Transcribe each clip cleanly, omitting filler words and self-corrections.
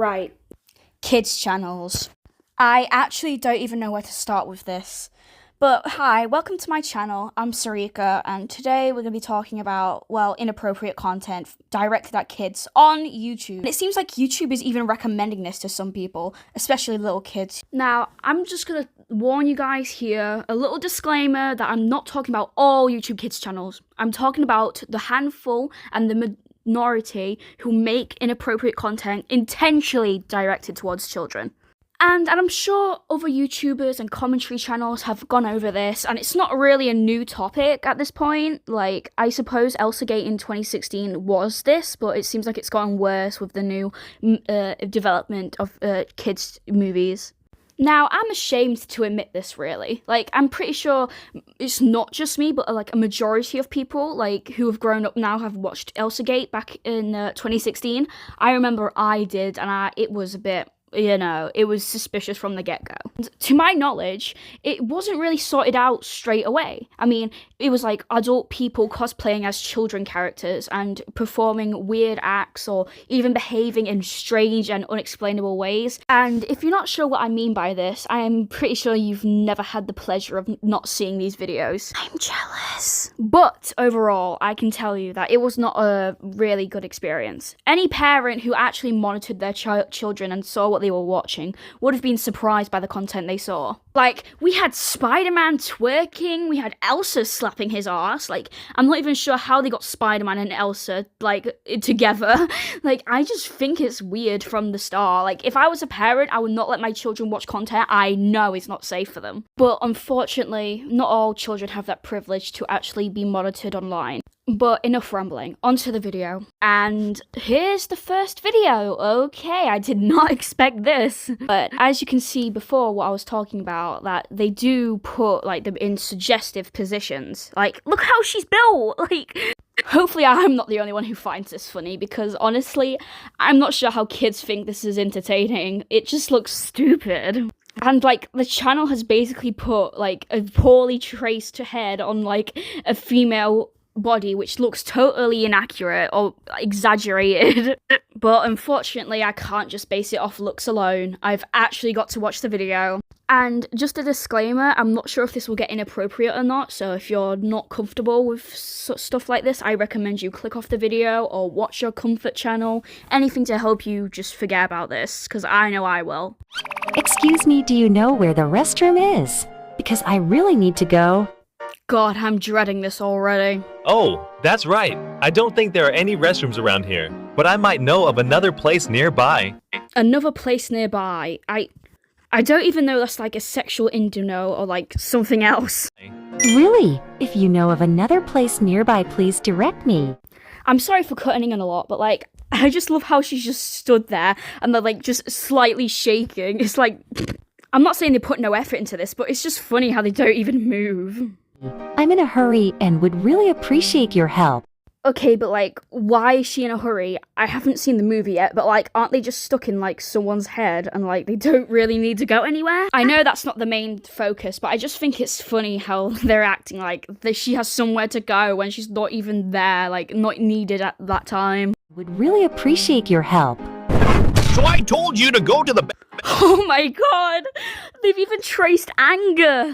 Right. Kids channels. I actually don't even know where to start with this. But hi, welcome to my channel. I'm Sarika, and today we're going to be talking about, well, inappropriate content directed at kids on YouTube. And it seems like YouTube is even recommending this to some people, especially little kids. Now, I'm just going to warn you guys here, a little disclaimer that I'm not talking about all YouTube Kids channels. I'm talking about the handful and the minority who make inappropriate content intentionally directed towards children. And I'm sure other YouTubers and commentary channels have gone over this, and it's not really a new topic at this point. Like, I suppose Elsagate in 2016 was this, but it seems like it's gotten worse with the new development of kids' movies. Now, I'm ashamed to admit this, really. Like, I'm pretty sure it's not just me, but like a majority of people, like, who have grown up now have watched Elsagate back in 2016. I remember I did, and it was a bit... it was suspicious from the get-go. To my knowledge, it wasn't really sorted out straight away. I mean, it was like adult people cosplaying as children characters and performing weird acts or even behaving in strange and unexplainable ways. And if you're not sure what I mean by this, I am pretty sure you've never had the pleasure of not seeing these videos. I'm jealous. But overall, I can tell you that it was not a really good experience. Any parent who actually monitored their children and saw what they were watching would have been surprised by the content they saw. Like, we had Spider-Man twerking, we had Elsa slapping his ass. Like, I'm not even sure how they got Spider-Man and Elsa, like, together. Like, I just think it's weird from the start. Like, if I was a parent, I would not let my children watch content I know is not safe for them. But unfortunately, not all children have that privilege to actually be monitored online. But enough rambling, onto the video. And here's the first video. Okay, I did not expect this. But as you can see before what I was talking about, that they do put like them in suggestive positions. Like, look how she's built! Like, hopefully I'm not the only one who finds this funny, because honestly, I'm not sure how kids think this is entertaining. It just looks stupid. And, like, the channel has basically put, like, a poorly traced head on, like, a female body, which looks totally inaccurate or exaggerated. But unfortunately, I can't just base it off looks alone. I've actually got to watch the video. And just a disclaimer, I'm not sure if this will get inappropriate or not, so if you're not comfortable with stuff like this, I recommend you click off the video or watch your comfort channel, anything to help you just forget about this, because I know I will. Excuse me, do you know where the restroom is? Because I really need to go. God, I'm dreading this already. Oh, that's right. I don't think there are any restrooms around here, but I might know of another place nearby. Another place nearby? I don't even know that's like a sexual innuendo or like something else. Really? If you know of another place nearby, please direct me. I'm sorry for cutting in a lot, but like, I just love how she's just stood there and they're like just slightly shaking. It's like, I'm not saying they put no effort into this, but it's just funny how they don't even move. I'm in a hurry and would really appreciate your help. Okay, but like, why is she in a hurry? I haven't seen the movie yet, but like, aren't they just stuck in like someone's head and like they don't really need to go anywhere? I know that's not the main focus, but I just think it's funny how they're acting like she has somewhere to go when she's not even there, like not needed at that time. Would really appreciate your help. So I told you to go to the... Oh my god! They've even traced anger!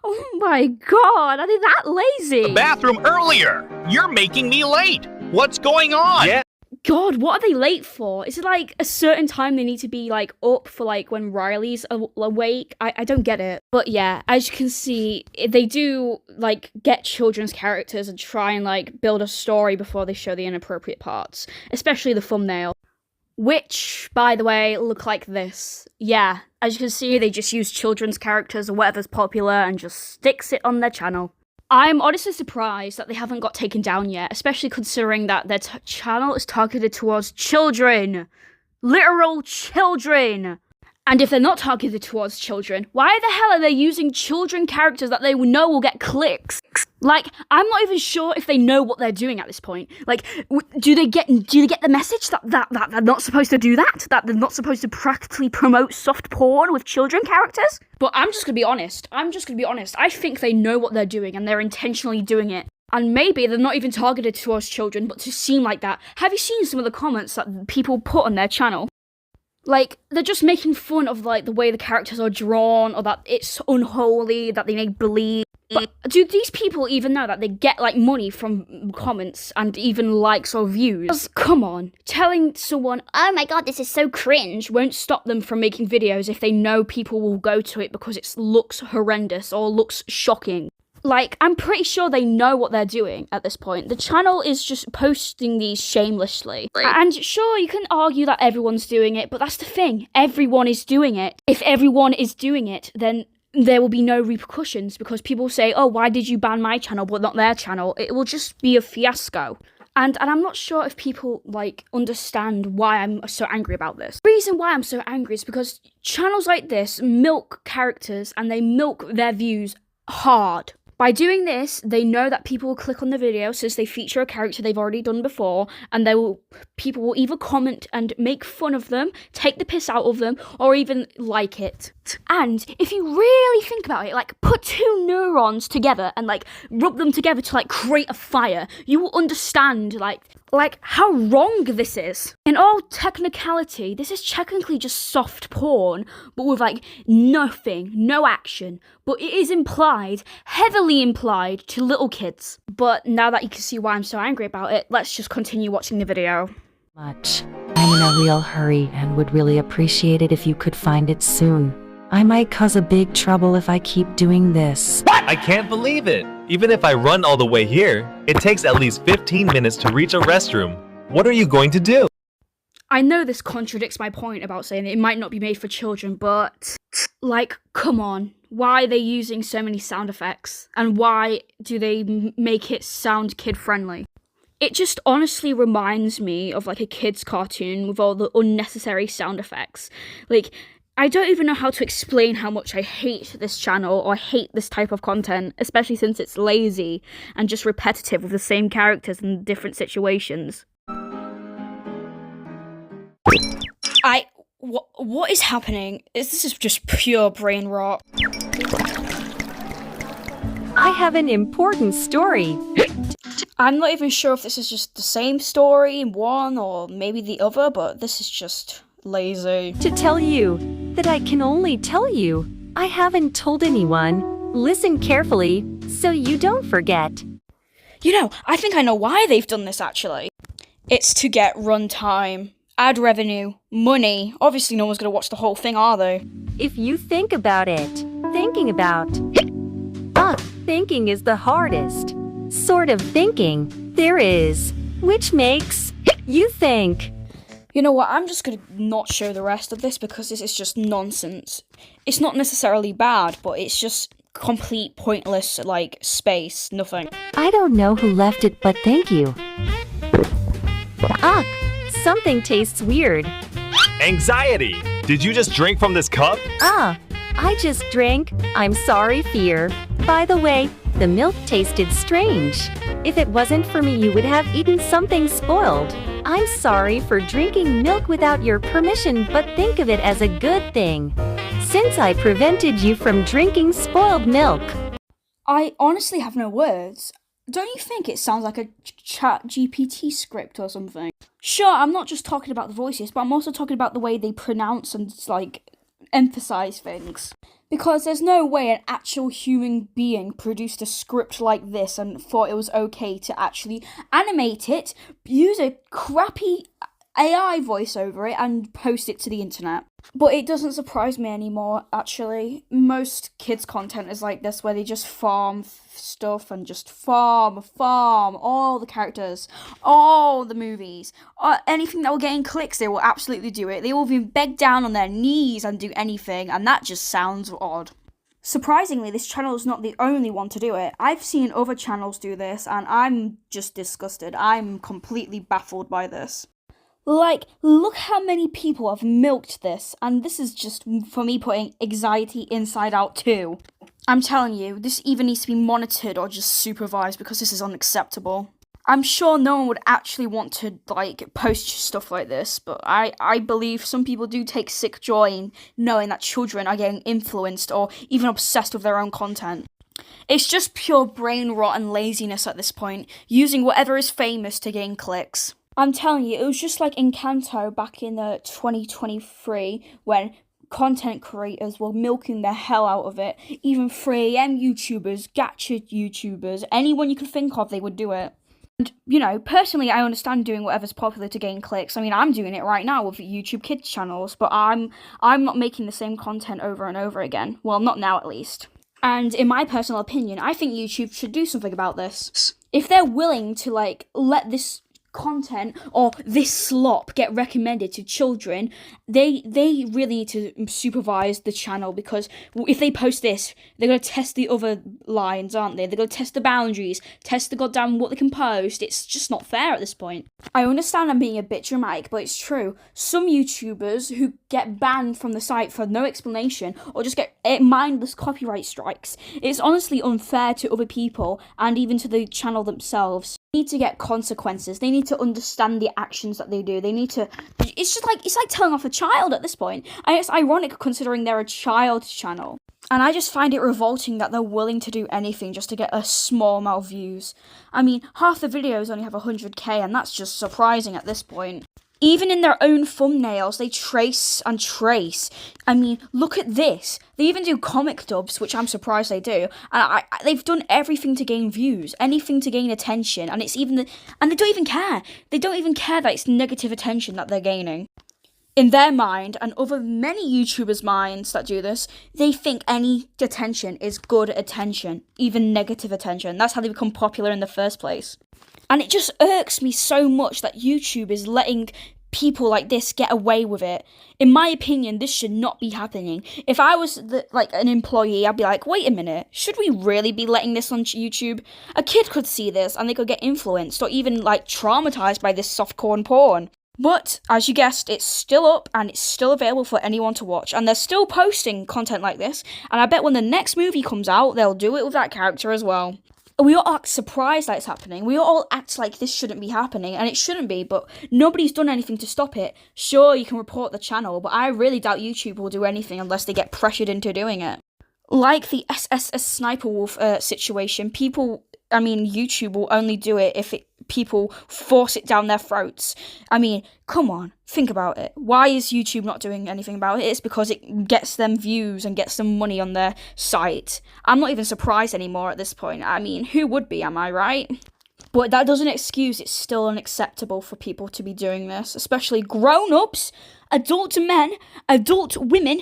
Oh my god, are they that lazy? bathroom earlier. You're making me late. What's going on? Yeah. God, what are they late for? Is it like a certain time they need to be like up for like when Riley's awake? I don't get it. But yeah, as you can see, they do like get children's characters and try and like build a story before they show the inappropriate parts, especially the thumbnail. Which, by the way, look like this. Yeah, as you can see, they just use children's characters or whatever's popular and just sticks it on their channel. I'm honestly surprised that they haven't got taken down yet, especially considering that their channel is targeted towards children. Literal children. And if they're not targeted towards children, why the hell are they using children characters that they know will get clicks? Like, I'm not even sure if they know what they're doing at this point. Like, do they get the message that they're not supposed to do that? That they're not supposed to practically promote soft porn with children characters? But I'm just gonna be honest. I think they know what they're doing and they're intentionally doing it. And maybe they're not even targeted towards children, but to seem like that. Have you seen some of the comments that people put on their channel? Like, they're just making fun of, like, the way the characters are drawn, or that it's unholy, that they make believe. But do these people even know that they get, like, money from comments and even likes or views? Come on. Telling someone, oh my god, this is so cringe, won't stop them from making videos if they know people will go to it because it looks horrendous or looks shocking. Like, I'm pretty sure they know what they're doing at this point. The channel is just posting these shamelessly. And sure, you can argue that everyone's doing it, but that's the thing. Everyone is doing it. If everyone is doing it, then there will be no repercussions because people say, oh, why did you ban my channel but not their channel? It will just be a fiasco. And I'm not sure if people, like, understand why I'm so angry about this. The reason why I'm so angry is because channels like this milk characters and they milk their views hard. By doing this, they know that people will click on the video since they feature a character they've already done before, and people will either comment and make fun of them, take the piss out of them, or even like it. And if you really think about it, like, put two neurons together and, like, rub them together to, like, create a fire, you will understand, like how wrong this is. In all technicality, this is technically just soft porn, but with, like, nothing, no action. But it is implied, heavily implied, to little kids. But now that you can see why I'm so angry about it, let's just continue watching the video. Much. I'm in a real hurry and would really appreciate it if you could find it soon. I might cause a big trouble if I keep doing this. I can't believe it! Even if I run all the way here, it takes at least 15 minutes to reach a restroom. What are you going to do? I know this contradicts my point about saying it might not be made for children, but, like, come on. Why are they using so many sound effects? And why do they make it sound kid-friendly? It just honestly reminds me of, like, a kid's cartoon with all the unnecessary sound effects. Like, I don't even know how to explain how much I hate this channel or hate this type of content, especially since it's lazy and just repetitive with the same characters in different situations. What is happening? This is just pure brain rot. I have an important story. I'm not even sure if this is just the same story in one or maybe the other, but this is just lazy. To tell you that I can only tell you. I haven't told anyone. Listen carefully so you don't forget. You know, I think I know why they've done this actually. It's to get runtime, ad revenue, money. Obviously no one's gonna watch the whole thing, are they? If you think about it, thinking about. Thinking is the hardest sort of thinking there is, which makes you think. You know what, I'm just gonna not show the rest of this because this is just nonsense. It's not necessarily bad, but it's just complete pointless, like, space, nothing. I don't know who left it, but thank you. Something tastes weird. Anxiety! Did you just drink from this cup? I just drank. I'm sorry, Fear. By the way, the milk tasted strange. If it wasn't for me, you would have eaten something spoiled. I'm sorry for drinking milk without your permission, but think of it as a good thing, since I prevented you from drinking spoiled milk. I honestly have no words. Don't you think it sounds like a chat GPT script or something? Sure, I'm not just talking about the voices, but I'm also talking about the way they pronounce and, like, emphasize things. Because there's no way an actual human being produced a script like this and thought it was okay to actually animate it, use a crappy AI voice over it, and post it to the internet. But it doesn't surprise me anymore, actually. Most kids' content is like this, where they just farm stuff and just farm all the characters, all the movies, anything that will gain clicks, they will absolutely do it. They will even beg down on their knees and do anything, and that just sounds odd. Surprisingly, this channel is not the only one to do it. I've seen other channels do this, and I'm just disgusted. I'm completely baffled by this. Like, look how many people have milked this, and this is just, for me, putting anxiety inside out too. I'm telling you, this either needs to be monitored or just supervised because this is unacceptable. I'm sure no one would actually want to, like, post stuff like this, but I believe some people do take sick joy in knowing that children are getting influenced or even obsessed with their own content. It's just pure brain rot and laziness at this point, using whatever is famous to gain clicks. I'm telling you, it was just like Encanto back in 2023 when content creators were milking the hell out of it. Even 3am YouTubers, gacha YouTubers, anyone you could think of, they would do it. And, personally, I understand doing whatever's popular to gain clicks. I mean, I'm doing it right now with YouTube Kids channels, but I'm not making the same content over and over again. Well, not now at least. And in my personal opinion, I think YouTube should do something about this. If they're willing to, let this content or this slop get recommended to children, they really need to supervise the channel, because if they post this, they're going to test the other lines, aren't they? They're going to test the boundaries, test the goddamn what they can post. It's just not fair at this point. I understand I'm being a bit dramatic, but it's true. Some YouTubers who get banned from the site for no explanation or just get mindless copyright strikes, it's honestly unfair to other people and even to the channel themselves. Need to get consequences. They need to understand the actions that they do. They need to. It's like telling off a child at this point. And it's ironic considering they're a child channel. And I just find it revolting that they're willing to do anything just to get a small amount of views. I mean, half the videos only have 100k, and that's just surprising at this point. Even in their own thumbnails, they trace and trace. I mean, look at this. They even do comic dubs, which I'm surprised they do. And they've done everything to gain views, anything to gain attention. And it's even and they don't even care. They don't even care that it's negative attention that they're gaining. In their mind, and other many YouTubers' minds that do this, they think any attention is good attention, even negative attention. That's how they become popular in the first place. And it just irks me so much that YouTube is letting people like this get away with it. In my opinion, this should not be happening. If I was an employee, I'd be like, wait a minute, should we really be letting this on YouTube? A kid could see this and they could get influenced or even traumatized by this softcore porn. But, as you guessed, it's still up and it's still available for anyone to watch. And they're still posting content like this. And I bet when the next movie comes out, they'll do it with that character as well. We all act surprised that it's happening. We all act like this shouldn't be happening, and it shouldn't be, but nobody's done anything to stop it. Sure, you can report the channel, but I really doubt YouTube will do anything unless they get pressured into doing it. Like the SSS Sniper Wolf situation, YouTube will only do it if people force it down their throats. I mean, come on, think about it. Why is YouTube not doing anything about it? It's because it gets them views and gets them money on their site. I'm not even surprised anymore at this point. I mean, who would be, am I right? But that doesn't excuse it's still unacceptable for people to be doing this, especially grown-ups, adult men, adult women.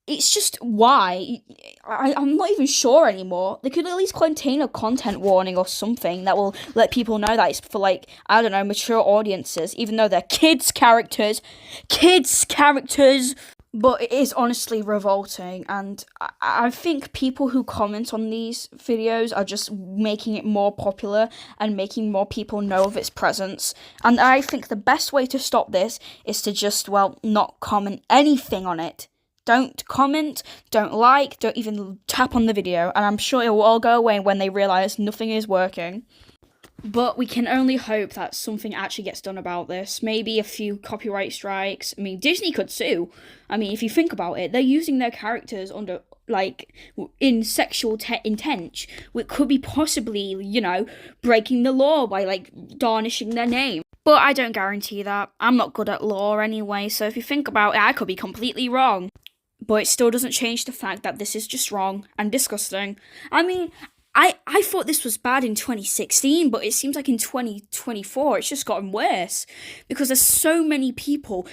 It's just why. I'm not even sure anymore. They could at least contain a content warning or something that will let people know that it's for, mature audiences, even though they're kids' characters. Kids' characters! But it is honestly revolting, and I think people who comment on these videos are just making it more popular and making more people know of its presence. And I think the best way to stop this is to just, not comment anything on it. Don't comment, don't like, don't even tap on the video, and I'm sure it will all go away when they realise nothing is working. But we can only hope that something actually gets done about this. Maybe a few copyright strikes. I mean, Disney could sue. I mean, if you think about it, they're using their characters under, in sexual intent, which could be possibly, breaking the law by, tarnishing their name. But I don't guarantee that. I'm not good at law anyway, so if you think about it, I could be completely wrong. But it still doesn't change the fact that this is just wrong and disgusting. I mean, I thought this was bad in 2016, but it seems like in 2024 it's just gotten worse. Because there's so many people,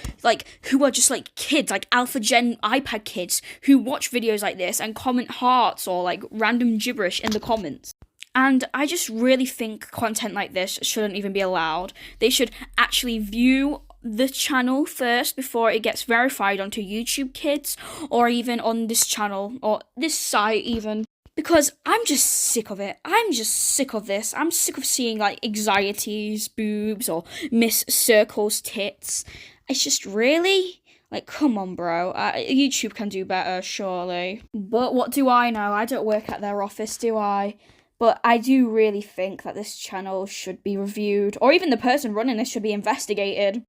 who are just, kids, Alpha Gen iPad kids, who watch videos like this and comment hearts or, random gibberish in the comments. And I just really think content like this shouldn't even be allowed. They should actually view the channel first before it gets verified onto YouTube Kids or even on this channel or this site even. Because I'm just sick of it. I'm just sick of this. I'm sick of seeing anxieties, boobs, or Miss Circle's tits. It's just really... come on, bro. YouTube can do better, surely. But what do I know? I don't work at their office, do I? But I do really think that this channel should be reviewed, or even the person running this should be investigated.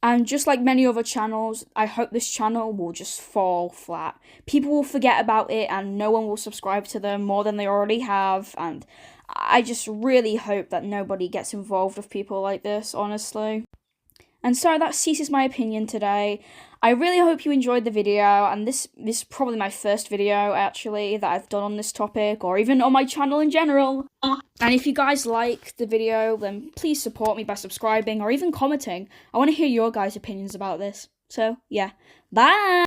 And just like many other channels, I hope this channel will just fall flat. People will forget about it and no one will subscribe to them more than they already have. And I just really hope that nobody gets involved with people like this, honestly. And so that ceases my opinion today. I really hope you enjoyed the video, and this is probably my first video, actually, that I've done on this topic, or even on my channel in general. And if you guys like the video, then please support me by subscribing, or even commenting. I want to hear your guys' opinions about this. So, yeah. Bye!